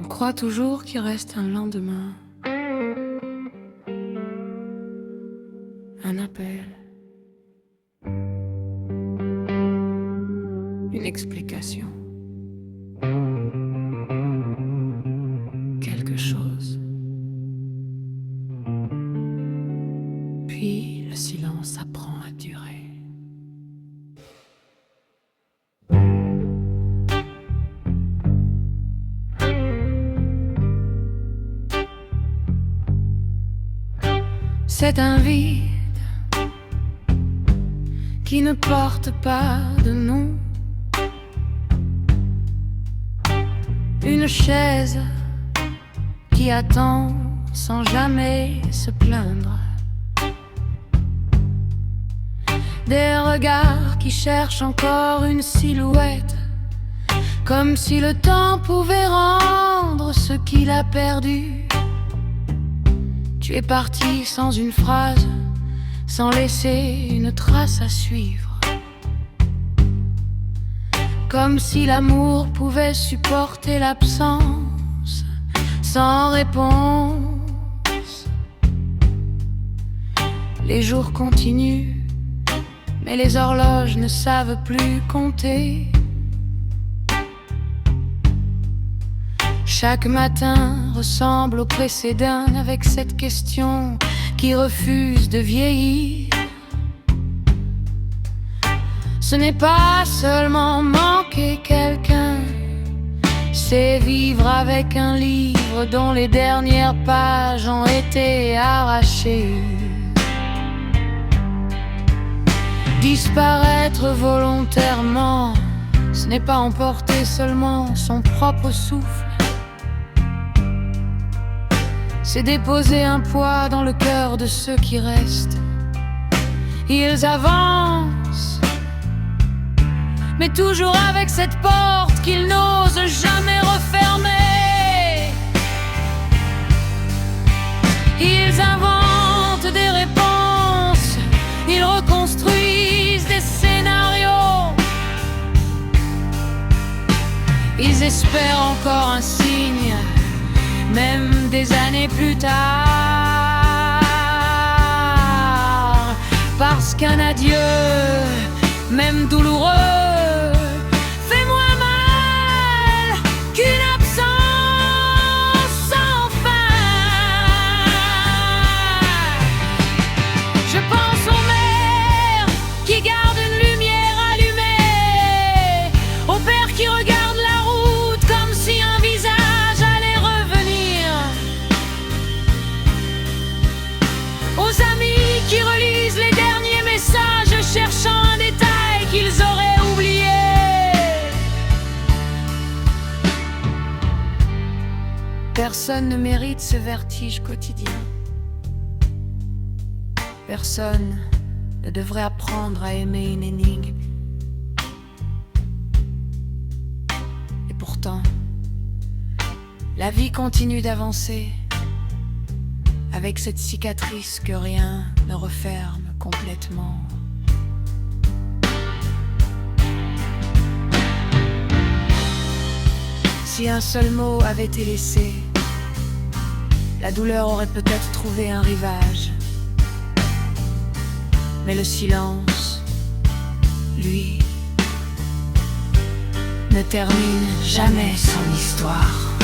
croit toujours qu'il reste un lendemain, un appel, une explication, quelque chose. Puis le silence apprend à durer. C'est un vide qui ne porte pas de nom. Une chaise qui attend sans jamais se plaindre. Des regards qui cherchent encore une silhouette, comme si le temps pouvait rendre ce qu'il a perdu. Tu es parti sans une phrase, sans laisser une trace à suivre. Comme si l'amour pouvait supporter l'absence, sans réponse. Les jours continuent, mais les horloges ne savent plus compter. Chaque matin ressemble au précédent, avec cette question qui refuse de vieillir. Ce n'est pas seulement manquer quelqu'un, c'est vivre avec un livre dont les dernières pages ont été arrachées. Disparaître volontairement, ce n'est pas emporter seulement son propre souffle, c'est déposer un poids dans le cœur de ceux qui restent. Ils avancent, mais toujours avec cette porte qu'ils n'osent jamais refermer. Ils inventent des réponses, ils reconstruisent des scénarios. Ils espèrent encore un signe, même des années plus tard, parce qu'un adieu, même douloureux, fait moins mal qu'une absence sans fin. Je pense aux mères qui gardent une lumière allumée, aux pères qui regardent la route comme si un visage qui relisent les derniers messages, cherchant un détail qu'ils auraient oublié. Personne ne mérite ce vertige quotidien. Personne ne devrait apprendre à aimer une énigme. Et pourtant, la vie continue d'avancer, avec cette cicatrice que rien ne referme complètement. Si un seul mot avait été laissé, la douleur aurait peut-être trouvé un rivage. Mais le silence, lui, ne termine jamais son histoire.